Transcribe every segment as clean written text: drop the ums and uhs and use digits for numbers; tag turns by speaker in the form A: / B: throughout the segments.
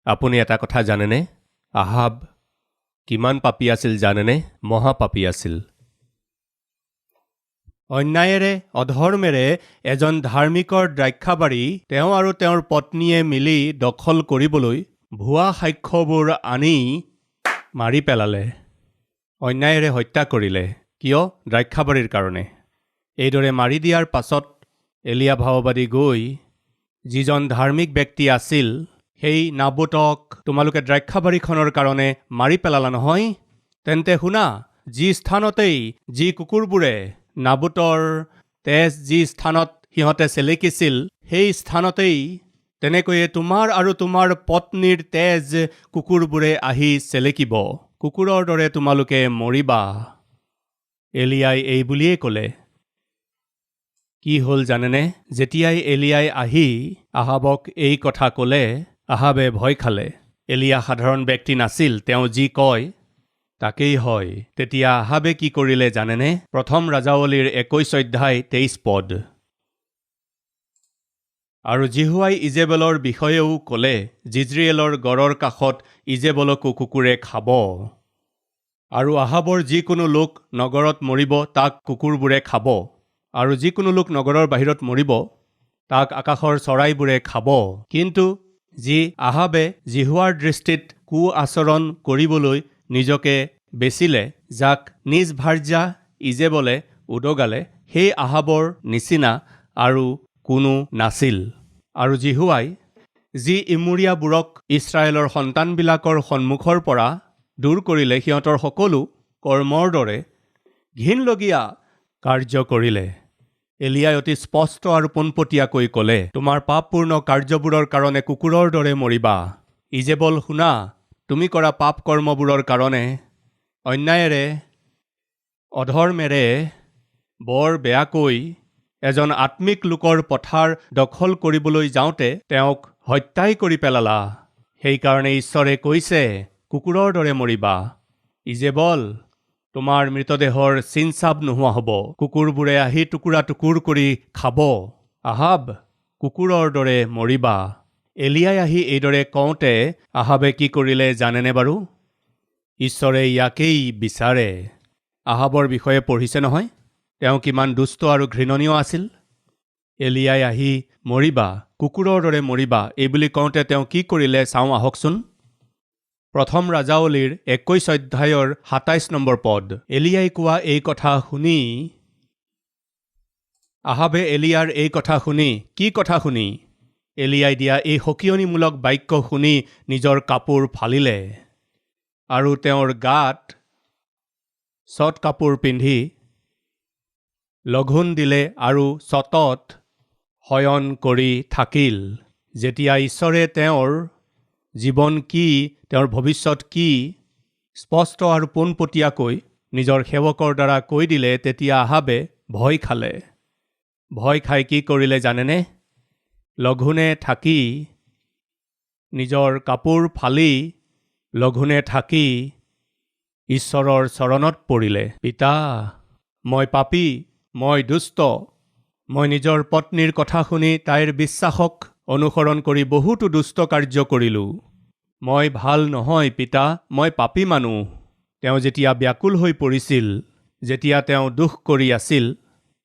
A: আপুনি এটা কথা জানেনে? আহাব কিমান পাপী আছিল জানেনে? মহাপাপী আছিল। অন্যায়েৰে অধৰ্মেৰে এজন ধাৰ্মিকৰ দ্ৰাক্ষাবাৰী তেওঁ আৰু তেওঁৰ পত্নীয়ে মিলি দখল কৰিবলৈ ভুৱা সাক্ষ্যবোৰ আনি মাৰি পেলালে। অন্যায়েৰে হত্যা কৰিলে। কিয়? দ্ৰাক্ষাবাৰীৰ কাৰণে। এইদৰে মাৰি দিয়াৰ পাছত এলিয়া ভাৱবাদী গৈ যিজন ধাৰ্মিক ব্যক্তি আছিল সেই নাবোতক তোমালোকে দ্ৰাক্ষাবাৰীখনৰ কাৰণে মাৰি পেলালা নহয়? তেন্তে শুনা, যি স্থানতেই যি কুকুৰবোৰে নাবোতৰ তেজ যি স্থানত সিহঁতে চেলেকিছিল সেই স্থানতেই তেনেকৈয়ে তোমাৰ আৰু তোমাৰ পত্নীৰ তেজ কুকুৰবোৰে আহি চেলেকিব। কুকুৰৰ দৰে তোমালোকে মৰিবা। এলিয়াই এই বুলিয়েই ক'লে। কি হ'ল জানেনে? যেতিয়াই এলিয়াই আহি আহাবক এই কথা ক'লে, আহাবে ভয় খালে। এলিয়া সাধাৰণ ব্যক্তি নাছিল, তেওঁ যি কয় তাকেই হয়। তেতিয়া আহাবে কি কৰিলে জানেনে? প্ৰথম ৰাজাৱলীৰ 21 অধ্যায় 23 পদ। আৰু জিহুৱাই ইজেবেলৰ বিষয়েও ক'লে, জিজৰিয়েলৰ গড়ৰ কাষত ইজেবেলকো কুকুৰে খাব। আৰু আহাবৰ যিকোনো লোক নগৰত মৰিব তাক কুকুৰবোৰে খাব। আৰু যিকোনো লোক নগৰৰ বাহিৰত মৰিব তাক আকাশৰ চৰাইবোৰে খাব। কিন্তু যি আহাবে জিহুৱাৰ দৃষ্টিত কু আচৰণ কৰিবলৈ নিজকে বেচিলে, যাক নিজ ভাৰ্যা ইজেবলে উদগালে, সেই আহাবৰ নিচিনা আৰু কোনো নাছিল। আৰু জিহুৱাই যি ইমুৰীয়াবোৰক ইছৰাইলৰ সন্তানবিলাকৰ সন্মুখৰ পৰা দূৰ কৰিলে, সিহঁতৰ সকলো কৰ্মৰ দৰে ঘিনলগীয়া কাৰ্য কৰিলে। এলিয়াই অতি স্পষ্ট আৰু পোনপটীয়াকৈ ক'লে, তোমাৰ পাপপূৰ্ণ কাৰ্যবোৰৰ কাৰণে কুকুৰৰ দৰে মৰিবা। ইজেবল শুনা, তুমি কৰা পাপ কৰ্মবোৰৰ কাৰণে অন্যায়েৰে অধৰ্মেৰে বৰ বেয়াকৈ এজন আত্মিক লোকৰ পথাৰ দখল কৰিবলৈ যাওঁতে তেওঁক হত্যাই কৰি পেলালা। সেইকাৰণে ঈশ্বৰে কৈছে কুকুৰৰ দৰে মৰিবা। ইজেবল, তোমাৰ মৃতদেহৰ চিনচাব নোহোৱা হ'ব। কুকুৰবোৰে আহি টুকুৰা টুকুৰ কৰি খাব। আহাব, কুকুৰৰ দৰে মৰিবা। এলিয়াই আহি এইদৰে কওঁতে আহাবে কি কৰিলে জানেনে বাৰু? ঈশ্বৰে ইয়াকেই বিচাৰে। আহাবৰ বিষয়ে পঢ়িছে নহয়, তেওঁ কিমান দুষ্ট আৰু ঘৃণনীয় আছিল। এলিয়াই আহি মৰিবা, কুকুৰৰ দৰে মৰিবা এইবুলি কওঁতে তেওঁ কি কৰিলে চাওঁ আহকচোন। প্ৰথম ৰাজাৱলীৰ 21 অধ্যায়ৰ 27 নম্বৰ পদ। এলিয়াই কোৱা এই কথা শুনি আহাবে এলিয়াৰ এই কথা শুনি, কি কথা শুনি? এলিয়াই দিয়া এই সকিয়নিমূলক বাক্য শুনি নিজৰ কাপোৰ ফালিলে আৰু তেওঁৰ গাত চট কাপোৰ পিন্ধি লঘোণ দিলে আৰু চটত শয়ন কৰি থাকিল। যেতিয়া ঈশ্বৰে তেওঁৰ জীৱন কি, তেওঁৰ ভৱিষ্যত কি স্পষ্ট আৰু পোনপটীয়াকৈ নিজৰ সেৱকৰ দ্বাৰা কৈ দিলে, তেতিয়া আহাবে ভয় খালে। ভয় খাই কি কৰিলে জানেনে? লঘোণে থাকি নিজৰ কাপোৰ ফালি লঘোণে থাকি ঈশ্বৰৰ চৰণত পৰিলে। পিতা, মই পাপী, মই দুষ্ট, মই নিজৰ পত্নীৰ কথা শুনি তাইৰ বিশ্বাসক অনুসৰণ কৰি বহুতো দুষ্ট কাৰ্য কৰিলোঁ। মই ভাল নহয় পিতা, মই পাপী মানুহ। তেওঁ যেতিয়া ব্যাকুল হৈ পৰিছিল, যেতিয়া তেওঁ দুখ কৰি আছিল,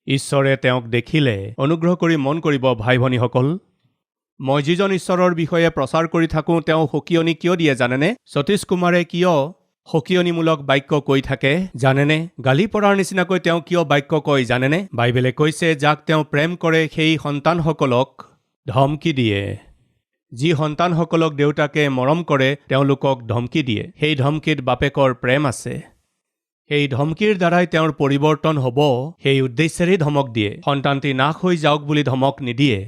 A: ঈশ্বৰে তেওঁক দেখিলে। অনুগ্ৰহ কৰি মন কৰিব ভাই ভনীসকল, মই যিজন ঈশ্বৰৰ বিষয়ে প্ৰচাৰ কৰি থাকোঁ তেওঁ সকিয়নি কিয় দিয়ে জানেনে? সতীশ কুমাৰে কিয় সকিয়নিমূলক বাক্য কৈ থাকে জানেনে? গালি পৰাৰ নিচিনাকৈ তেওঁ কিয় বাক্য কয় জানেনে? বাইবেলে কৈছে যাক তেওঁ প্ৰেম কৰে সেই সন্তানসকলক ধমকি দিয়ে। যি সন্তানসকলক দেউতাকে মৰম কৰে তেওঁলোকক ধমকি দিয়ে। সেই ধমকিত বাপেকৰ প্ৰেম আছে। সেই ধমকিৰ দ্বাৰাই তেওঁৰ পৰিৱৰ্তন হ'ব, সেই উদ্দেশ্যেৰেই ধমক দিয়ে। সন্তানটি নাশ হৈ যাওক বুলি ধমক নিদিয়ে।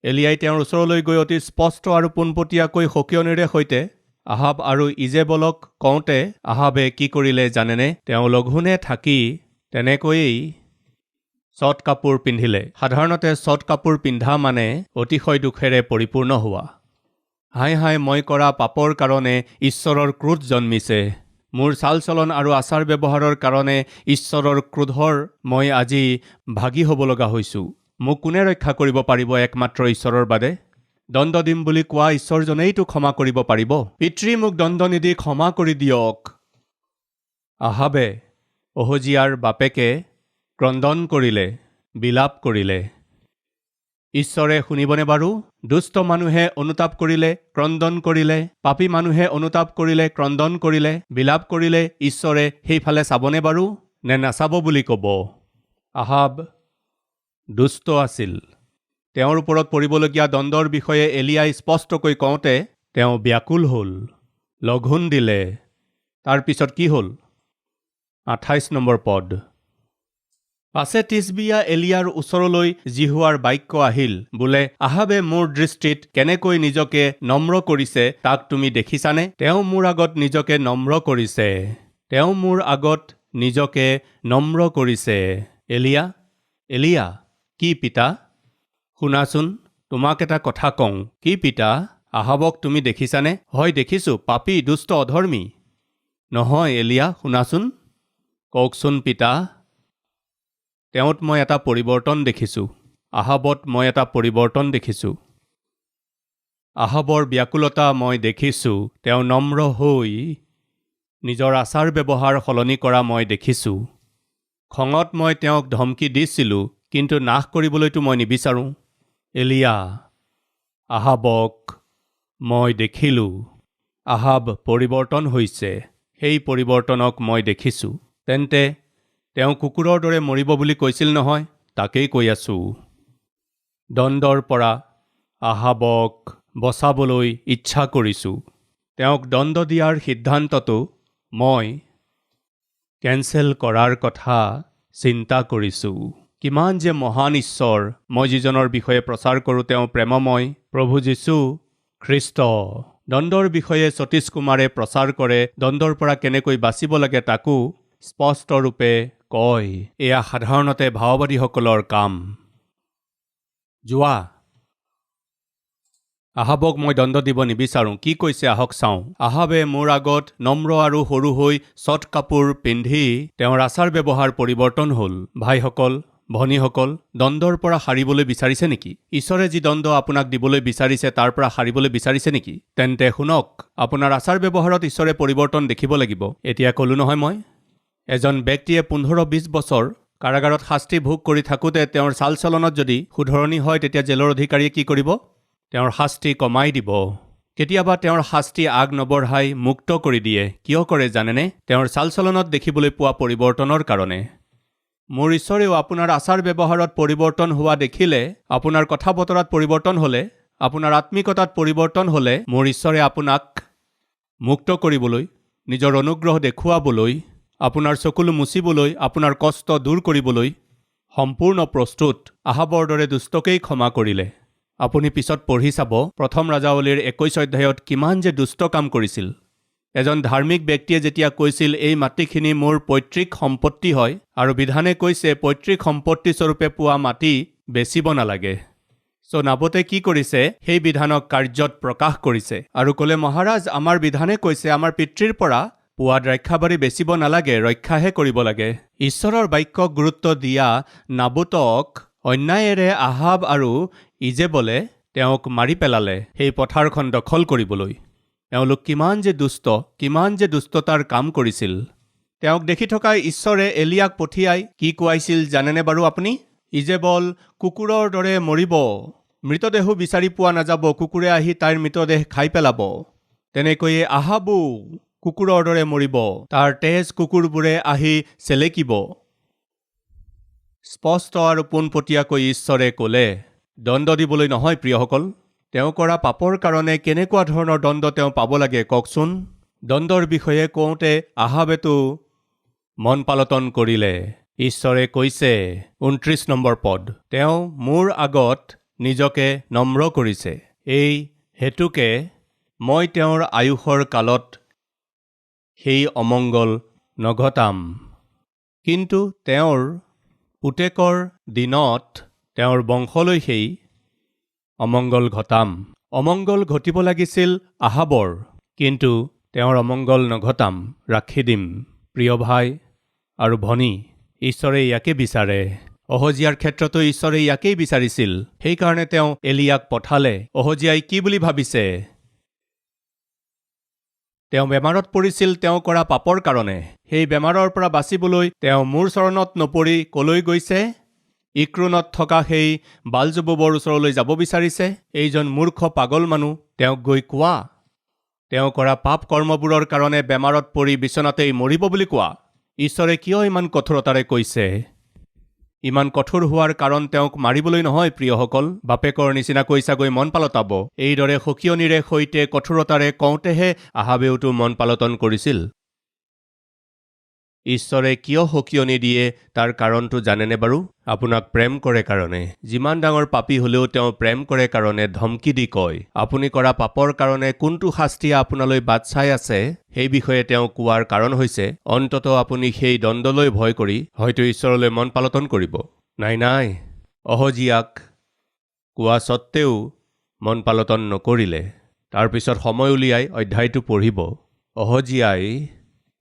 A: এলিয়াই তেওঁৰ ওচৰলৈ গৈ অতি স্পষ্ট আৰু পোনপটীয়াকৈ সকিয়নিৰে সৈতে আহাব আৰু ইজেবলক কওঁতে আহাবে কি কৰিলে জানেনে? তেওঁ লঘোণে থাকি তেনেকৈয়ে চট কাপোৰ পিন্ধিলে। সাধাৰণতে চট কাপোৰ পিন্ধা মানে অতিশয় দুখেৰে পৰিপূৰ্ণ হোৱা। হাই হাই, মই কৰা পাপৰ কাৰণে ঈশ্বৰৰ ক্ৰোধ জন্মিছে। মোৰ চাল চলন আৰু আচাৰ ব্যৱহাৰৰ কাৰণে ঈশ্বৰৰ ক্ৰোধৰ মই আজি ভাগি হ'ব লগা হৈছোঁ। মোক কোনে ৰক্ষা কৰিব পাৰিব একমাত্ৰ ঈশ্বৰৰ বাদে? দণ্ড দিম বুলি কোৱা ঈশ্বৰজনেইতো ক্ষমা কৰিব পাৰিব। পিতৃ মোক দণ্ড নিদি ক্ষমা কৰি দিয়ক। আহাবে অহজিয়াৰ বাপেকে ক্ৰন্দন কৰিলে, বিলাপ কৰিলে। ঈশ্বৰে শুনিবনে বাৰু? দুষ্ট মানুহে অনুতাপ কৰিলে, ক্ৰন্দন কৰিলে, পাপী মানুহে অনুতাপ কৰিলে, ক্ৰন্দন কৰিলে, বিলাপ কৰিলে, ঈশ্বৰে সেইফালে চাবনে বাৰু? নে নাচাব বুলি ক'ব? আহাব দুষ্ট আছিল। তেওঁৰ ওপৰত পৰিবলগীয়া দণ্ডৰ বিষয়ে এলিয়াই স্পষ্টকৈ কওঁতে তেওঁ ব্যাকুল হ'ল, লঘোণ দিলে। তাৰ পিছত কি হ'ল? 28 নম্বৰ পদ। পাছে তিছবিয়া এলিয়াৰ ওচৰলৈ জিহুৱাৰ বাক্য আহিল, বোলে আহাবে মোৰ দৃষ্টিত কেনেকৈ নিজকে নম্ৰ কৰিছে তাক তুমি দেখিছানে? তেওঁ মোৰ আগত নিজকে নম্ৰ কৰিছে, তেওঁ মোৰ আগত নিজকে নম্ৰ কৰিছে। এলিয়া, এলিয়া, কি পিতা? শুনাচোন, তোমাক এটা কথা কওঁ। কি পিতা? আহাবক তুমি দেখিছানে? হয় দেখিছোঁ, পাপী, দুষ্ট, অধৰ্মী। নহয় এলিয়া, শুনাচোন। কওকচোন পিতা। তেওঁত মই এটা পৰিৱৰ্তন দেখিছোঁ। আহাবত মই এটা পৰিৱৰ্তন দেখিছোঁ। আহাবৰ ব্যাকুলতা মই দেখিছোঁ। তেওঁ নম্ৰ হৈ নিজৰ আচাৰ ব্যৱহাৰ সলনি কৰা মই দেখিছোঁ। খঙত মই তেওঁক ধমকি দিছিলোঁ, কিন্তু নাশ কৰিবলৈতো মই নিবিচাৰোঁ। এলিয়া, আহাবক মই দেখিলোঁ। আহাব পৰিৱৰ্তন হৈছে, সেই পৰিৱৰ্তনক মই দেখিছোঁ। তেন্তে তেওঁ কুকুৰৰ দৰে মৰিব বুলি কৈছিল নহয়, তাকেই কৈ আছোঁ। দণ্ডৰ পৰা আহাবক বচাবলৈ ইচ্ছা কৰিছোঁ। তেওঁক দণ্ড দিয়াৰ সিদ্ধান্তটো মই কেনচেল কৰাৰ কথা চিন্তা কৰিছোঁ। কিমান যে মহান ঈশ্বৰ মই যিজনৰ বিষয়ে প্ৰচাৰ কৰোঁ, তেওঁ প্ৰেমময় প্ৰভু যীশু খ্ৰীষ্ট। দণ্ডৰ বিষয়ে সতীশ কুমাৰে প্ৰচাৰ কৰে, দণ্ডৰ পৰা কেনেকৈ বাচিব লাগে তাকো স্পষ্টৰূপে কয়। এয়া সাধাৰণতে ভাওবাদীসকলৰ কাম। যোৱা। আহাবক মই দণ্ড দিব নিবিচাৰোঁ। কি কৈছে আহক চাওঁ। আহাবে মোৰ আগত নম্ৰ আৰু সৰু হৈ চট কাপোৰ পিন্ধি তেওঁৰ আচাৰ ব্যৱহাৰ পৰিৱৰ্তন হ'ল। ভাইসকল, ভনীসকল, দণ্ডৰ পৰা সাৰিবলৈ বিচাৰিছে নেকি? ঈশ্বৰে যি দণ্ড আপোনাক দিবলৈ বিচাৰিছে তাৰ পৰা সাৰিবলৈ বিচাৰিছে নেকি? তেন্তে শুনক, আপোনাৰ আচাৰ ব্যৱহাৰত ঈশ্বৰে পৰিৱৰ্তন দেখিব লাগিব। এতিয়া ক'লো নহয় মই, এজন ব্যক্তিয়ে 15-20 বছৰ কাৰাগাৰত শাস্তি ভোগ কৰি থাকোঁতে তেওঁৰ চাল চলনত যদি শুধৰণি হয়, তেতিয়া জেলৰ অধিকাৰীয়ে কি কৰিব? তেওঁৰ শাস্তি কমাই দিব। কেতিয়াবা তেওঁৰ শাস্তি আগ নবঢ়াই মুক্ত কৰি দিয়ে। কিয় কৰে জানেনে? তেওঁৰ চাল চলনত দেখিবলৈ পোৱা পৰিৱৰ্তনৰ কাৰণে। মোৰ ঈশ্বৰেও আপোনাৰ আচাৰ ব্যৱহাৰত পৰিৱৰ্তন হোৱা দেখিলে, আপোনাৰ কথা বতৰাত পৰিৱৰ্তন হ'লে, আপোনাৰ আত্মিকতাত পৰিৱৰ্তন হ'লে, মোৰ ঈশ্বৰে আপোনাক মুক্ত কৰিবলৈ, নিজৰ অনুগ্ৰহ দেখুৱাবলৈ, আপোনাৰ চকুলো মুচিবলৈ, আপোনাৰ কষ্ট দূৰ কৰিবলৈ সম্পূৰ্ণ প্ৰস্তুত। আহাবৰ দৰে দুষ্টকেই ক্ষমা কৰিলে। আপুনি পিছত পঢ়ি চাব, প্ৰথম ৰাজাৱলীৰ 21 অধ্যায়ত কিমান যে দুষ্ট কাম কৰিছিল। এজন ধাৰ্মিক ব্যক্তিয়ে যেতিয়া কৈছিল, এই মাটিখিনি মোৰ পৈতৃক সম্পত্তি হয়, আৰু বিধানে কৈছে পৈতৃক সম্পত্তি স্বৰূপে পোৱা মাটি বেচিব নালাগে। নাবোতে কি কৰিছে? সেই বিধানক কাৰ্যত প্ৰকাশ কৰিছে আৰু ক'লে, মহাৰাজ, আমাৰ বিধানে কৈছে আমাৰ পিতৃৰ পৰা পোৱা দ্ৰাক্ষাবাৰী বেচিব নালাগে, ৰক্ষাহে কৰিব লাগে। ঈশ্বৰৰ বাক্যক গুৰুত্ব দিয়া নাবোতক অন্যায়েৰে আহাব আৰু ইজেবলে তেওঁক মাৰি পেলালে সেই পথাৰখন দখল কৰিবলৈ। এওঁলোক কিমান যে দুষ্ট, কিমান যে দুষ্টতাৰ কাম কৰিছিল। তেওঁক দেখি থকা ঈশ্বৰে এলিয়াক পঠিয়াই কি কোৱাইছিল জানেনে বাৰু আপুনি? ইজেবল কুকুৰৰ দৰে মৰিব, মৃতদেহো বিচাৰি পোৱা নাযাব, কুকুৰে আহি তাইৰ মৃতদেহ খাই পেলাব। তেনেকৈয়ে আহাবো কুকুৰৰ দৰে মৰিব, তাৰ তেজ কুকুৰবোৰে আহি চেলেকিব। স্পষ্ট আৰু পোনপটীয়াকৈ ঈশ্বৰে ক'লে, দণ্ড দিবলৈ নহয় প্ৰিয়সকল, তেওঁ কৰা পাপৰ কাৰণে কেনেকুৱা ধৰণৰ দণ্ড তেওঁ পাব লাগে কওকচোন। দণ্ডৰ বিষয়ে কওঁতে আহাবেতো মন পালটন কৰিলে। ঈশ্বৰে কৈছে 29 নম্বৰ পদ, তেওঁ মোৰ আগত নিজকে নম্ৰ কৰিছে। এই হেতুকে মই তেওঁৰ আয়ুসৰ কালত সেই অমংগল নঘটাম, কিন্তু তেওঁৰ পুতেকৰ দিনত তেওঁৰ বংশলৈ সেই অমংগল ঘটাম। অমংগল ঘটিব লাগিছিল আহাবৰ, কিন্তু তেওঁৰ অমংগল নঘটাম, ৰাখি দিম। প্ৰিয় ভাই আৰু ভনী, ঈশ্বৰে ইয়াকে বিচাৰে। অহজিয়াৰ ক্ষেত্ৰতো ঈশ্বৰে ইয়াকেই বিচাৰিছিল। সেইকাৰণে তেওঁ এলিয়াক পঠালে। অহজিয়াই কি বুলি ভাবিছে? তেওঁ বেমাৰত পৰিছিল তেওঁ কৰা পাপৰ কাৰণে। সেই বেমাৰৰ পৰা বাচিবলৈ তেওঁ মোৰ চৰণত নপৰি কলৈ গৈছে? ইক্ৰোনত থকা সেই বালজবুবৰ ওচৰলৈ যাব বিচাৰিছে। এইজন মূৰ্খ পাগল মানুহ, তেওঁক গৈ কোৱা তেওঁ কৰা পাপ কৰ্মবোৰৰ কাৰণে বেমাৰত পৰি বিচনাতেই মৰিব বুলি কোৱা। ঈশ্বৰে কিয় ইমান কঠোৰতাৰে কৈছে? ইমান কঠোৰ হোৱাৰ কাৰণ তেওঁক মাৰিবলৈ নহয় প্ৰিয়সকল। বাপেকৰ নিচিনাকৈ চাগৈ মন পালতাব। এইদৰে সকিয়নিৰে সৈতে কঠোৰতাৰে কওঁতেহে আহাবেওতো মন পালটন কৰিছিল। ঈশ্বৰে কিয় সকিয়নি দিয়ে তাৰ কাৰণটো জানেনে বাৰু? আপোনাক প্ৰেম কৰে কাৰণে। যিমান ডাঙৰ পাপী হলেও তেওঁ প্ৰেম কৰে কাৰণে ধমকি দি কয়। আপুনি কৰা পাপৰ কাৰণে কোনটো শাস্তিয়ে আপোনালৈ বাট চাই আছে সেই বিষয়ে তেওঁ কোৱাৰ কাৰণ হৈছে অন্ততঃ আপুনি সেই দণ্ডলৈ ভয় কৰি হয়তো ঈশ্বৰলৈ মন পালটন কৰিব। নাই, অহজিয়াক কোৱা সত্ত্বেও মন পালটন নকৰিলে। তাৰপিছত সময় উলিয়াই অধ্যায়টো পঢ়িব। অহজিয়াই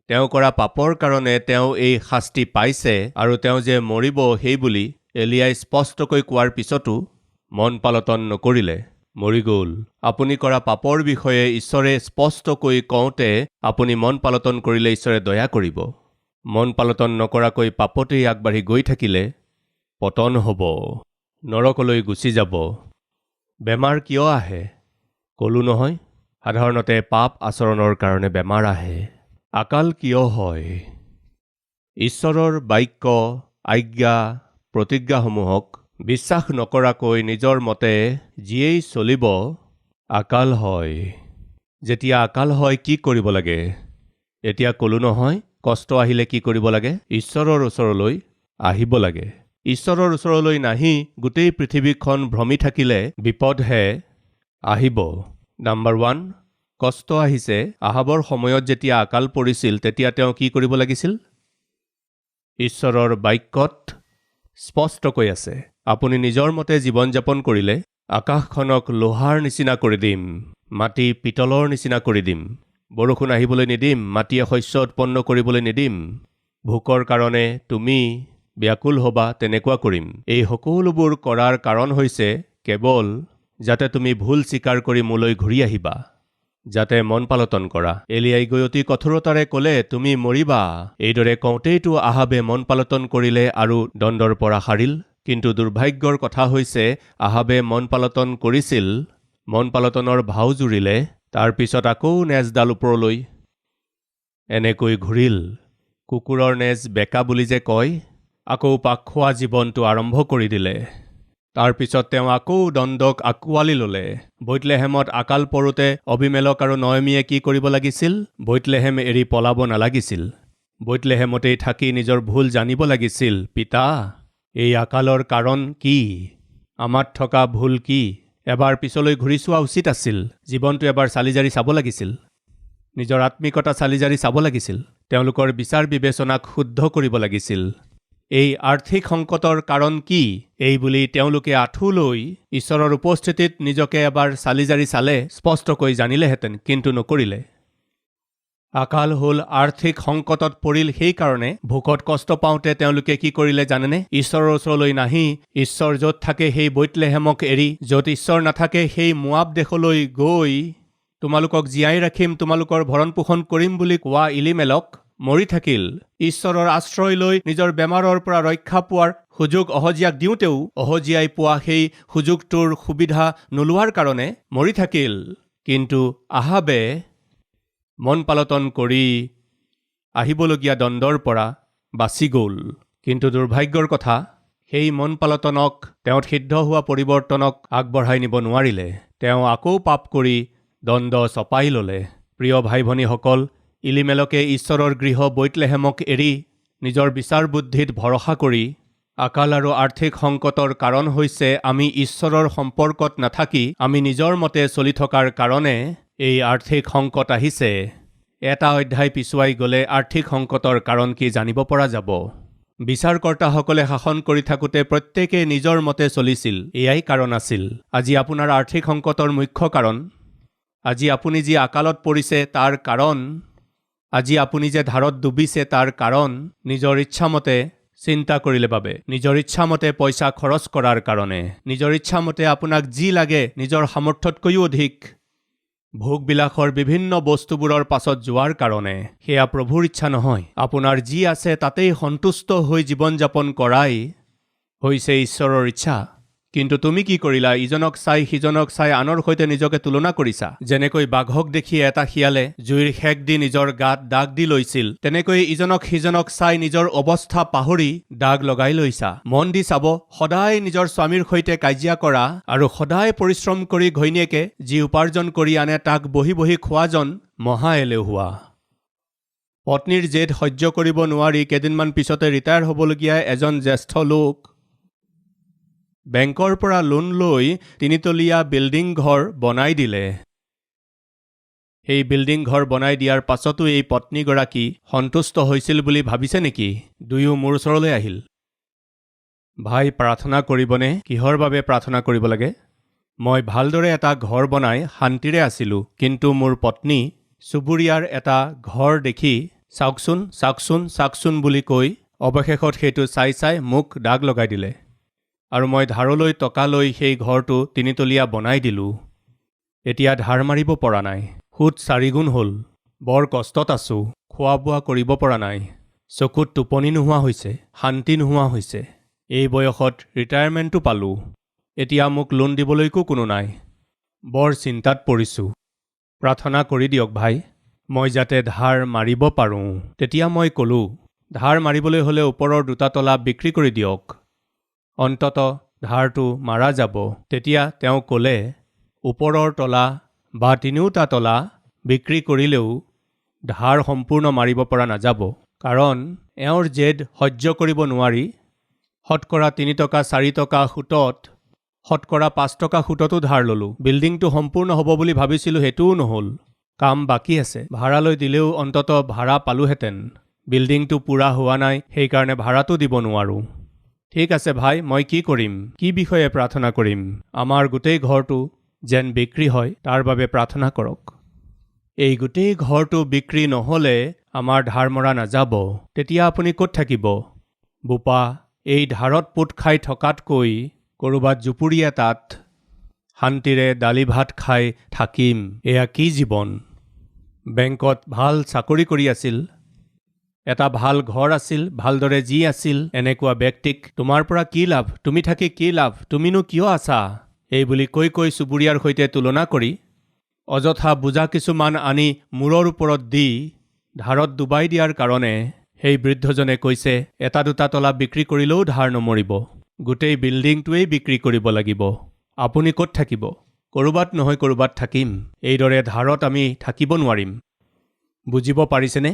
A: তেওঁ কৰা পাপৰ কাৰণে তেওঁ এই শাস্তি পাইছে আৰু তেওঁ যে মৰিব সেই বুলি এলিয়াই স্পষ্টকৈ কোৱাৰ পিছতো মন পালটন নকৰিলে, মৰি গ'ল। আপুনি কৰা পাপৰ বিষয়ে ঈশ্বৰে স্পষ্টকৈ কওঁতে আপুনি মন পালটন কৰিলে ঈশ্বৰে দয়া কৰিব। মন পালটন নকৰাকৈ পাপতেই আগবাঢ়ি গৈ থাকিলে পতন হ'ব, নৰকলৈ গুচি যাব। বেমাৰ কিয় আহে? ক'লো নহয়, সাধাৰণতে পাপ আচৰণৰ কাৰণে বেমাৰ আহে। আকাল কিয় হয়? ঈশ্বৰৰ বাক্য, আজ্ঞা, প্ৰতিজ্ঞাসমূহক বিশ্বাস নকৰাকৈ নিজৰ মতে যিয়েই চলিব আকাল হয়। যেতিয়া আকাল হয় কি কৰিব লাগে? এতিয়া ক'লো নহয়, কষ্ট আহিলে কি কৰিব লাগে? ঈশ্বৰৰ ওচৰলৈ আহিব লাগে। ঈশ্বৰৰ ওচৰলৈ নাহি গোটেই পৃথিৱীখন ভ্ৰমি থাকিলে বিপদহে আহিব। নাম্বাৰ 1, কষ্ট আহিছে। আহাবৰ সময়ত যেতিয়া আকাল পৰিছিল তেতিয়া তেওঁ কি কৰিব লাগিছিল? ঈশ্বৰৰ বাক্যত স্পষ্টকৈ আছে, আপুনি নিজৰ মতে জীৱন যাপন কৰিলে আকাশখনক লোহাৰ নিচিনা কৰি দিম, মাটি পিতলৰ নিচিনা কৰি দিম, বৰষুণ আহিবলৈ নিদিম, মাটিয়ে শস্য উৎপন্ন কৰিবলৈ নিদিম, ভোকৰ কাৰণে তুমি ব্যাকুল হবা, তেনেকুৱা কৰিম। এই সকলোবোৰ কৰাৰ কাৰণ হৈছে কেৱল যাতে তুমি ভুল স্বীকাৰ কৰি মোলৈ ঘূৰি আহিবা, যাতে মন পালটন কৰা। এলিয়াই গৈ অতি কঠোৰতাৰে ক'লে তুমি মৰিবা। এইদৰে কওঁতেইতো আহাবে মন পালটন কৰিলে আৰু দণ্ডৰ পৰা সাৰিল। কিন্তু দুৰ্ভাগ্যৰ কথা হৈছে আহাবে মন পালটন কৰিছিল, মন পালটনৰ ভাও জুৰিলে, তাৰ পিছত আকৌ নেজডাল ওপৰলৈ এনেকৈ ঘূৰিল। কুকুৰৰ নেজ বেকা বুলি যে কয়, আকৌ পাক খোৱা জীৱনটো আৰম্ভ কৰি দিলে। তাৰপিছত তেওঁ আকৌ দণ্ডক আঁকোৱালি ল'লে। বৈতলেহেমত আকাল পৰোঁতে অবিমেলক আৰু নয়মীয়ে কি কৰিব লাগিছিল? বৈতলেহেম এৰি পলাব নালাগিছিল। বৈতলেহেমতেই থাকি নিজৰ ভুল জানিব লাগিছিল। পিতা, এই আকালৰ কাৰণ কি? আমাত থকা ভুল কি? এবাৰ পিছলৈ ঘূৰি চোৱা উচিত আছিল। জীৱনটো এবাৰ চালিজাৰি চাব লাগিছিল। নিজৰ আত্মিকতা চালিজাৰি চাব লাগিছিল। তেওঁলোকৰ বিচাৰ বিবেচনাক শুদ্ধ কৰিব লাগিছিল। এই আৰ্থিক সংকটৰ কাৰণ কি? এই বুলি তেওঁলোকে আঁঠু লৈ ঈশ্বৰৰ উপস্থিতিত নিজকে এবাৰ চালিজাৰি চালে স্পষ্টকৈ জানিলেহেঁতেন, কিন্তু নকৰিলে। আকাল হ'ল আৰ্থিক সংকটত পৰিল সেইকাৰণে। ভোকত কষ্ট পাওঁতে তেওঁলোকে কি কৰিলে জানেনে? ঈশ্বৰৰ ওচৰলৈ নাহি ঈশ্বৰ য'ত থাকে সেই বৈতলেহেমক এৰি, য'ত ঈশ্বৰ নাথাকে সেই মোৱাব দেশলৈ গৈ তোমালোকক জীয়াই ৰাখিম, তোমালোকৰ ভৰণ পোষণ কৰিম বুলি কোৱা ইলিমেলক মৰি থাকিল। ঈশ্বৰৰ আশ্ৰয় লৈ নিজৰ বেমাৰৰ পৰা ৰক্ষা পোৱাৰ সুযোগ অহজিয়াক দিওঁতেও অহজিয়াই পোৱা সেই সুযোগটোৰ সুবিধা নোলোৱাৰ কাৰণে মৰি থাকিল। কিন্তু আহাবে মন পালটন কৰি আহিবলগীয়া দণ্ডৰ পৰা বাচি গ'ল। কিন্তু দুৰ্ভাগ্যৰ কথা, সেই মন পালটনক, তেওঁত সিদ্ধ হোৱা পৰিৱৰ্তনক আগবঢ়াই নিব নোৱাৰিলে। তেওঁ আকৌ পাপ কৰি দণ্ড চপাই ল'লে। প্ৰিয় ভাই ভনীসকল, ইলিমেলকে ঈশ্বৰৰ গৃহ বৈতলেহেমক এৰি নিজৰ বিচাৰ বুদ্ধিত ভৰসা কৰি আকাল আৰু আৰ্থিক সংকটৰ কাৰণ হৈছে আমি ঈশ্বৰৰ সম্পৰ্কত নাথাকি আমি নিজৰ মতে চলি থকাৰ কাৰণে এই আৰ্থিক সংকট আহিছে। এটা অধ্যায় পিছুৱাই গ'লে আৰ্থিক সংকটৰ কাৰণ কি জানিব পৰা যাব। বিচাৰকৰ্তাসকলে শাসন কৰি থাকোঁতে প্ৰত্যেকে নিজৰ মতে চলিছিল, এয়াই কাৰণ আছিল। আজি আপোনাৰ আৰ্থিক সংকটৰ মুখ্য কাৰণ, আজি আপুনি যি আকালত পৰিছে তাৰ কাৰণ, আজি আপুনি যে ধাৰত ডুবিছে তাৰ কাৰণ নিজৰ ইচ্ছামতে চিন্তা কৰিলে বাবে নিজৰ ইচ্ছামতে পইচা খৰচ কৰাৰ কাৰণে নিজৰ ইচ্ছামতে আপোনাক যি লাগে নিজৰ সামৰ্থ্যতকৈও অধিক ভোগবিলাসৰ বিভিন্ন বস্তুবোৰৰ পাছত যোৱাৰ কাৰণে সেয়া প্ৰভুৰ ইচ্ছা নহয়। আপোনাৰ যি আছে তাতেই সন্তুষ্ট হৈ জীৱন যাপন কৰাই হৈছে ঈশ্বৰৰ ইচ্ছা। কিন্তু তুমি কি কৰিলা? ইজনক চাই সিজনক চাই আনৰ সৈতে নিজকে তুলনা কৰিছা। যেনেকৈ বাঘক দেখি এটা শিয়ালে জুইৰ শেক দি নিজৰ গাত দাগ দি লৈছিল, তেনেকৈ ইজনক সিজনক চাই নিজৰ অৱস্থা পাহৰি দাগ লগাই লৈছা। মন দি চাব, সদায় নিজৰ স্বামীৰ সৈতে কাজিয়া কৰা আৰু সদায় পৰিশ্ৰম কৰি ঘৈণীয়েকে যি উপাৰ্জন কৰি আনে তাক বহি বহি খোৱাজন মহা এলেহুৱা। পত্নীৰ জেদ সহ্য কৰিব নোৱাৰি কেইদিনমান পিছতে ৰিটায়াৰ হ'বলগীয়া এজন জ্যেষ্ঠ লোক বেংকৰ পৰা লোন লৈ 3তলীয়া বিল্ডিং ঘৰ বনাই দিলে। সেই বিল্ডিং ঘৰ বনাই দিয়াৰ পাছতো এই পত্নীগৰাকী সন্তুষ্ট হৈছিল বুলি ভাবিছে নেকি? দুয়ো মোৰ ওচৰলৈ আহিল। ভাই, প্ৰাৰ্থনা কৰিবনে? কিহৰ বাবে প্ৰাৰ্থনা কৰিব লাগে? মই ভালদৰে এটা ঘৰ বনাই শান্তিৰে আছিলোঁ, কিন্তু মোৰ পত্নী চুবুৰীয়াৰ এটা ঘৰ দেখি চাওকচোন চাওকচোন চাওকচোন বুলি কৈ অৱশেষত সেইটো চাই চাই মোক দাগ লগাই দিলে আৰু মই ধাৰলৈ টকা লৈ সেই ঘৰটো 3তলীয়া বনাই দিলোঁ। এতিয়া ধাৰ মাৰিব পৰা নাই, সুত 4 গুণ হ'ল। বৰ কষ্টত আছোঁ, খোৱা বোৱা কৰিব পৰা নাই, চকুত টোপনি নোহোৱা হৈছে, শান্তি নোহোৱা হৈছে। এই বয়সত ৰিটায়াৰমেণ্টটো পালোঁ, এতিয়া মোক লোন দিবলৈকো কোনো নাই। বৰ চিন্তাত পৰিছোঁ। প্ৰাৰ্থনা কৰি দিয়ক ভাই, মই যাতে ধাৰ মাৰিব পাৰোঁ। তেতিয়া মই ক'লোঁ, ধাৰ মাৰিবলৈ হ'লে ওপৰৰ 2টা তলা বিক্ৰী কৰি দিয়ক, অন্তত ধাৰটো মাৰা যাব। তেতিয়া তেওঁ ক'লে, ওপৰৰ তলা বা 3টা তলা বিক্ৰী কৰিলেও ধাৰ সম্পূৰ্ণ মাৰিব পৰা নাযাব, কাৰণ এওঁৰ জেদ সহ্য কৰিব নোৱাৰি শতকৰা 3 টকা 4 টকা সুতত, শতকৰা 5 টকা সুততো ধাৰ ল'লোঁ। বিল্ডিংটো সম্পূৰ্ণ হ'ব বুলি ভাবিছিলোঁ, সেইটোও নহ'ল। কাম বাকী আছে, ভাড়ালৈ দিলেও অন্তত ভাড়া পালোহেঁতেন। বিল্ডিংটো পূৰা হোৱা নাই, সেইকাৰণে ভাড়াটো দিব নোৱাৰোঁ। ঠিক আছে ভাই, মই কি কৰিম? কি বিষয়ে প্ৰাৰ্থনা কৰিম? আমাৰ গোটেই ঘৰটো যেন বিক্ৰী হয় তাৰ বাবে প্ৰাৰ্থনা কৰক। এই গোটেই ঘৰটো বিক্ৰী নহ'লে আমাৰ ধাৰ মৰা নাযাব। তেতিয়া আপুনি ক'ত থাকিব? বোপা, এই ধাৰত পোত খাই থকাতকৈ ক'ৰবাত জুপুৰি এটাত শান্তিৰে দালি ভাত খাই থাকিম। এয়া কি জীৱন? বেংকত ভাল চাকৰি কৰি আছিল, এটা ভাল ঘৰ আছিল, ভালদৰে যি আছিল, এনেকুৱা ব্যক্তিক তোমাৰ পৰা কি লাভ, তুমি থাকি কি লাভ, তুমিনো কিয় আছা, এই বুলি কৈ কৈ চুবুৰীয়াৰ সৈতে তুলনা কৰি অযথা বোজা কিছুমান আনি মূৰৰ ওপৰত দি ধাৰত ডুবাই দিয়াৰ কাৰণে সেই বৃদ্ধজনে কৈছে, 1-2টা তলা বিক্ৰী কৰিলেও ধাৰ নমৰিব, গোটেই বিল্ডিংটোৱেই বিক্ৰী কৰিব লাগিব। আপুনি ক'ত থাকিব? ক'ৰবাত নহয় ক'ৰবাত থাকিম। এইদৰে ধাৰত আমি থাকিব নোৱাৰিম। বুজিব পাৰিছেনে?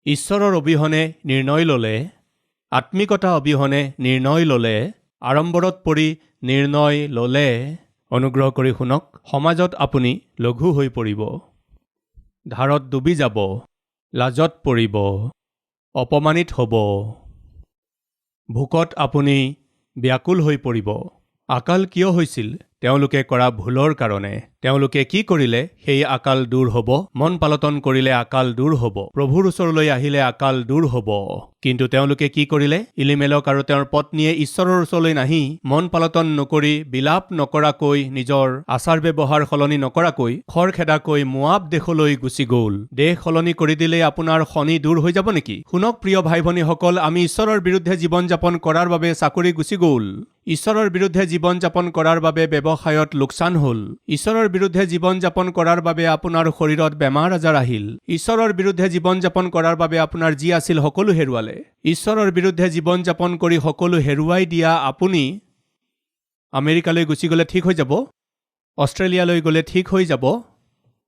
A: ঈশ্বৰৰ অবিহনে নিৰ্ণয় ল'লে, আত্মিকতা অবিহনে নিৰ্ণয় ল'লে, আড়ম্বৰত পৰি নিৰ্ণয় ল'লে, অনুগ্ৰহ কৰি শুনক, সমাজত আপুনি লঘু হৈ পৰিব, ধাৰত ডুবি যাব, লাজত পৰিব, অপমানিত হ'ব, ভোকত আপুনি ব্যাকুল হৈ পৰিব। আকাল কিয় হৈছিল? তেওঁলোকে কৰা ভুলৰ কাৰণে। তেওঁলোকে কি কৰিলে সেই আকাল দূৰ হ'ব? মন পালটন কৰিলে আকাল দূৰ হ'ব, প্ৰভুৰ ওচৰলৈ আহিলে আকাল দূৰ হ'ব। কিন্তু তেওঁলোকে কি কৰিলে? ইলিমেলক আৰু তেওঁৰ পত্নীয়ে ঈশ্বৰৰ ওচৰলৈ নাহি, মন পালটন নকৰি, বিলাপ নকৰাকৈ, নিজৰ আচাৰ ব্যৱহাৰ সলনি নকৰাকৈ, খৰখেদাকৈ মোৱাব দেশলৈ গুচি গ'ল। দেশ সলনি কৰি দিলেই আপোনাৰ শনি দূৰ হৈ যাব নেকি? শুনক প্ৰিয় ভাই ভনীসকল, আমি ঈশ্বৰৰ বিৰুদ্ধে জীৱন যাপন কৰাৰ বাবে চাকৰি গুচি গ'ল, ঈশ্বৰৰ বিৰুদ্ধে জীৱন যাপন কৰাৰ বাবে ব্যৱসায়ত লোকচান হ'ল, ঈশ্বৰৰ বিৰুদ্ধে জীৱন যাপন কৰাৰ বাবে আপোনাৰ শৰীৰত বেমাৰ আজাৰ আহিল, ঈশ্বৰৰ বিৰুদ্ধে জীৱন যাপন কৰাৰ বাবে আপোনাৰ যি আছিল সকলো হেৰুৱালে। ঈশ্বৰৰ বিৰুদ্ধে জীৱন যাপন কৰি সকলো হেৰুৱাই দিয়া আপুনি আমেৰিকালৈ গুচি গ'লে ঠিক হৈ যাব, অষ্ট্ৰেলিয়ালৈ গ'লে ঠিক হৈ যাব,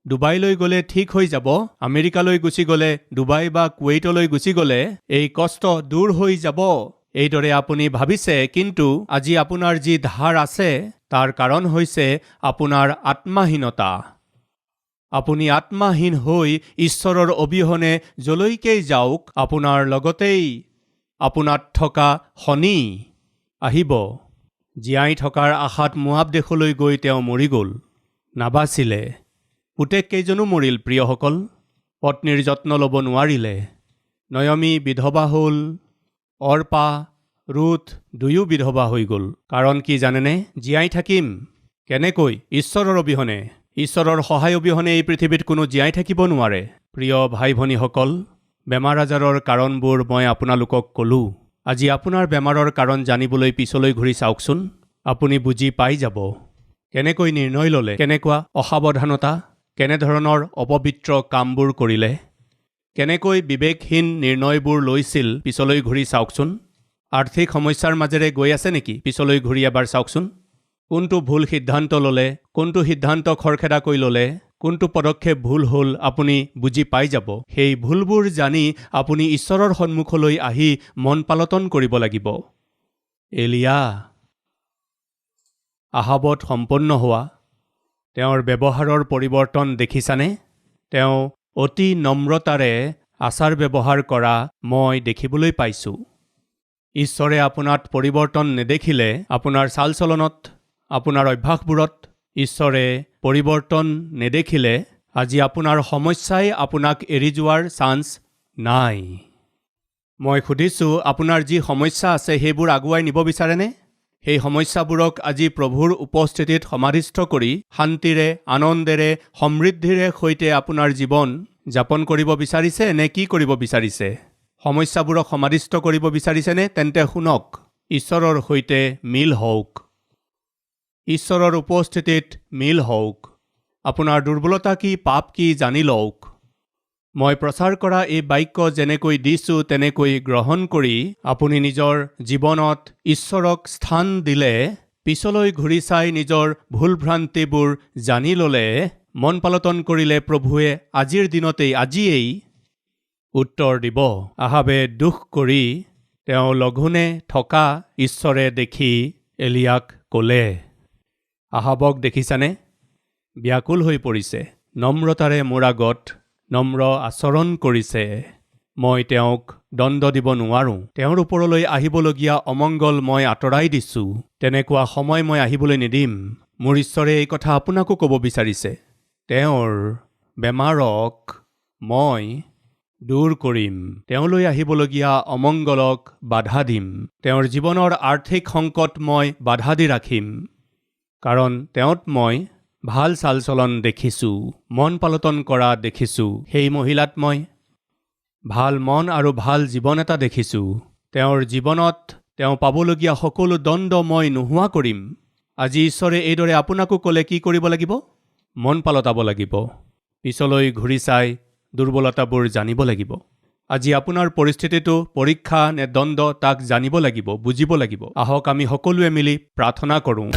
A: ডুবাইলৈ গ'লে ঠিক হৈ যাব, আমেৰিকালৈ গুচি গ'লে, ডুবাই বা কুৱেইটলৈ গুচি গ'লে এই কষ্ট দূৰ হৈ যাব, এইদৰে আপুনি ভাবিছে। কিন্তু আজি আপোনাৰ যি ধাৰ আছে তাৰ কাৰণ হৈছে আপোনাৰ আত্মাহীনতা। আপুনি আত্মাহীন হৈ ঈশ্বৰৰ অবিহনে যলৈকেই যাওক আপোনাৰ লগতেই আপোনাত থকা শনি আহিব। জীয়াই থকাৰ আশাত মোৱাব দেশলৈ গৈ তেওঁ মৰি গ'ল, নাবাচিলে। পুতেক কেইজনো মৰিল প্ৰিয়সকল, পত্নীৰ যত্ন ল'ব নোৱাৰিলে, নয়মী বিধৱা হ'ল, অৰ্পা ৰুথ দুয়ো বিধৱা হৈ গ'ল। কাৰণ কি জানেনে? জীয়াই থাকিম কেনেকৈ? ঈশ্বৰৰ অবিহনে, ঈশ্বৰৰ সহায় অবিহনে এই পৃথিৱীত কোনো জীয়াই থাকিব নোৱাৰে। প্ৰিয় ভাই ভনীসকল, বেমাৰ আজাৰৰ কাৰণবোৰ মই আপোনালোকক ক'লোঁ। আজি আপোনাৰ বেমাৰৰ কাৰণ জানিবলৈ পিছলৈ ঘূৰি চাওকচোন। আপুনি বুজি পাই যাব। কেনেকৈ নিৰ্ণয় ল'লে, কেনেকুৱা অসাৱধানতা, কেনেধৰণৰ অপবিত্ৰ কামবোৰ কৰিলে, কেনেকৈ বিবেকহীন নিৰ্ণয়বোৰ লৈছিল, পিছলৈ ঘূৰি চাওকচোন। আৰ্থিক সমস্যাৰ মাজেৰে গৈ আছে নেকি? পিছলৈ ঘূৰি এবাৰ চাওকচোন। কোনটো ভুল সিদ্ধান্ত ল'লে, কোনটো সিদ্ধান্ত খৰখেদাকৈ ল'লে, কোনটো পদক্ষেপ ভুল হ'ল, আপুনি বুজি পাই যাব। সেই ভুলবোৰ জানি আপুনি ঈশ্বৰৰ সন্মুখলৈ আহি মন পালটন কৰিব লাগিব। এলিয়া, আহাবত সম্পন্ন হোৱা তেওঁৰ ব্যৱহাৰৰ পৰিৱৰ্তন দেখিছানে? তেওঁ অতি নম্ৰতাৰে আচাৰ ব্যৱহাৰ কৰা মই দেখিবলৈ পাইছোঁ। ঈশ্বৰে আপোনাত পৰিৱৰ্তন নেদেখিলে, আপোনাৰ চাল চলনত, আপোনাৰ অভ্যাসবোৰত ঈশ্বৰে পৰিৱৰ্তন নেদেখিলে, আজি আপোনাৰ সমস্যাই আপোনাক এৰি যোৱাৰ চান্স নাই। মই সুধিছোঁ, আপোনাৰ যি সমস্যা আছে সেইবোৰ আগুৱাই নিব বিচাৰেনে? সেই সমস্যাবোৰক আজি প্ৰভুৰ উপস্থিতিত সমাধিস্থ কৰি শান্তিৰে, আনন্দেৰে, সমৃদ্ধিৰে সৈতে আপোনাৰ জীৱন যাপন কৰিব বিচাৰিছে নে কি কৰিব বিচাৰিছে? সমস্যাবোৰক সমাধিস্থ কৰিব বিচাৰিছেনে? তেন্তে শুনক, ঈশ্বৰৰ সৈতে মিল হওক, ঈশ্বৰৰ উপস্থিতিত মিল হওক। আপোনাৰ দুৰ্বলতা কি, পাপ কি জানি লওক। মই প্ৰচাৰ কৰা এই বাক্য যেনেকৈ দিছোঁ তেনেকৈ গ্ৰহণ কৰি আপুনি নিজৰ জীৱনত ঈশ্বৰক স্থান দিলে, পিছলৈ ঘূৰি চাই নিজৰ ভুল ভ্ৰান্তিবোৰ জানি ল'লে, মন পালটন কৰিলে, প্ৰভুৱে আজিৰ দিনতেই, আজিয়েই উত্তৰ দিব। আহাবে দুখ কৰি তেওঁ লঘোণে থকা ঈশ্বৰে দেখি এলিয়াক ক'লে, আহাবক দেখিছানে? ব্যাকুল হৈ পৰিছে, নম্ৰতাৰে মোৰ আগত নম্ৰ আচৰণ কৰিছে। মই তেওঁক দণ্ড দিব নোৱাৰোঁ। তেওঁৰ ওপৰলৈ আহিবলগীয়া অমংগল মই আঁতৰাই দিছোঁ। তেনেকুৱা সময় মই আহিবলৈ নিদিম। মোৰ ঈশ্বৰে এই কথা আপোনাকো ক'ব বিচাৰিছে। তেওঁৰ বেমাৰক মই দূৰ কৰিম। তেওঁলৈ আহিবলগীয়া অমংগলক বাধা দিম। তেওঁৰ জীৱনৰ আৰ্থিক সংকট মই বাধা দি ৰাখিম। কাৰণ তেওঁত মই ভাল চাল চলন দেখিছোঁ, মন পালটন কৰা দেখিছোঁ। সেই মহিলাত মই ভাল মন আৰু ভাল জীৱন এটা দেখিছোঁ। তেওঁৰ জীৱনত তেওঁ পাবলগীয়া সকলো দণ্ড মই নোহোৱা কৰিম। আজি ঈশ্বৰে এইদৰে আপোনাকো ক'লে কি কৰিব লাগিব? মন পালটাব লাগিব। পিছলৈ ঘূৰি চাই দুৰ্বলতাবোৰ জানিব লাগিব। আজি আপোনাৰ পৰিস্থিতিটো পৰীক্ষা নে দণ্ড, তাক জানিব লাগিব, বুজিব লাগিব। আহক আমি সকলোৱে মিলি প্ৰাৰ্থনা কৰোঁ।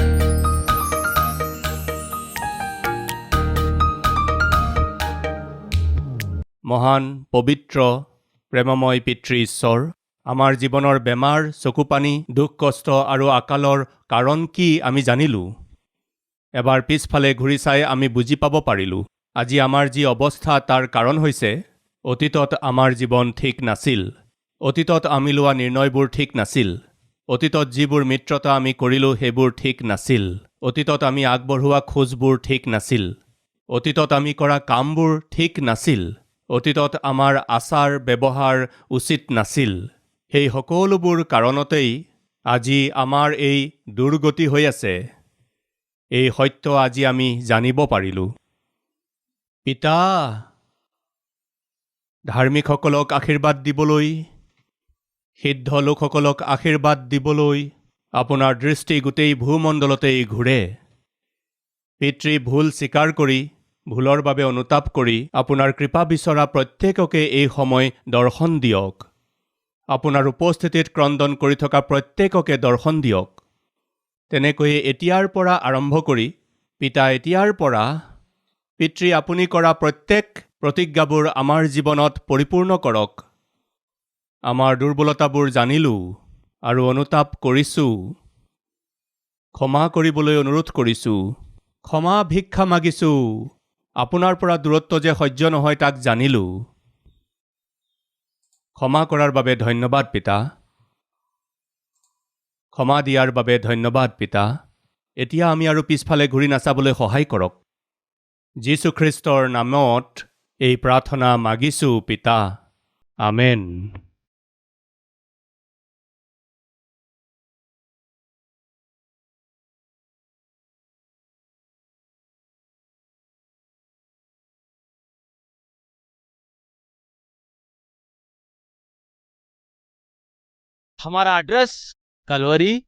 A: মহান, পবিত্ৰ, প্ৰেমময় পিতৃ ঈশ্বৰ, আমাৰ জীৱনৰ বেমাৰ, চকুপানী, দুখ কষ্ট আৰু আকালৰ কাৰণ কি আমি জানিলোঁ। এবাৰ পিছফালে ঘূৰি চাই আমি বুজি পাব পাৰিলোঁ। আজি আমাৰ যি অৱস্থা তাৰ কাৰণ হৈছে, অতীতত আমাৰ জীৱন ঠিক নাছিল। অতীতত আমি লোৱা নিৰ্ণয়বোৰ ঠিক নাছিল। অতীতত যিবোৰ মিত্ৰতা আমি কৰিলোঁ সেইবোৰ ঠিক নাছিল। অতীতত আমি আগবঢ়োৱা খোজবোৰ ঠিক নাছিল। অতীতত আমি কৰা কামবোৰ ঠিক নাছিল। অতীতত আমাৰ আচাৰ ব্যৱহাৰ উচিত নাছিল। সেই সকলোবোৰ কাৰণতেই আজি আমাৰ এই দুৰ্গতি হৈ আছে। এই সত্য আজি আমি জানিব পাৰিলোঁ। পিতা, ধাৰ্মিকসকলক আশীৰ্বাদ দিবলৈ, সিদ্ধ লোকসকলক আশীৰ্বাদ দিবলৈ আপোনাৰ দৃষ্টি গোটেই ভূমণ্ডলতেই ঘূৰে। পিতৃ, ভুল স্বীকাৰ কৰি, ভুলৰ বাবে অনুতাপ কৰি আপোনাৰ কৃপা বিচৰা প্ৰত্যেককে এই সময় দৰ্শন দিয়ক। আপোনাৰ উপস্থিতিত ক্ৰন্দন কৰি থকা প্ৰত্যেককে দৰ্শন দিয়ক। তেনেকৈয়ে এতিয়াৰ পৰা আৰম্ভ কৰি, পিতা, এতিয়াৰ পৰা পিতৃ, আপুনি কৰা প্ৰত্যেক প্ৰতিজ্ঞাবোৰ আমাৰ জীৱনত পৰিপূৰ্ণ কৰক। আমাৰ দুৰ্বলতাবোৰ জানিলোঁ আৰু অনুতাপ কৰিছোঁ। ক্ষমা কৰিবলৈ অনুৰোধ কৰিছোঁ। ক্ষমা ভিক্ষা মাগিছোঁ। আপোনাৰ পৰা দূৰত্ব যে সহ্য নহয় তাক জানিলোঁ। ক্ষমা কৰাৰ বাবে ধন্যবাদ পিতা। ক্ষমা দিয়াৰ বাবে ধন্যবাদ পিতা। এতিয়া আমি আৰু পিছফালে ঘূৰি নাচাবলৈ সহায় কৰক। যীশুখ্ৰীষ্টৰ নামত এই প্ৰাৰ্থনা মাগিছোঁ পিতা। আমেন।
B: हमारा address Calvary,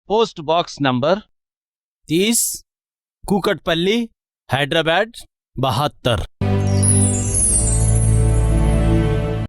B: post box number
C: 30, Kukatpally, Hyderabad 72।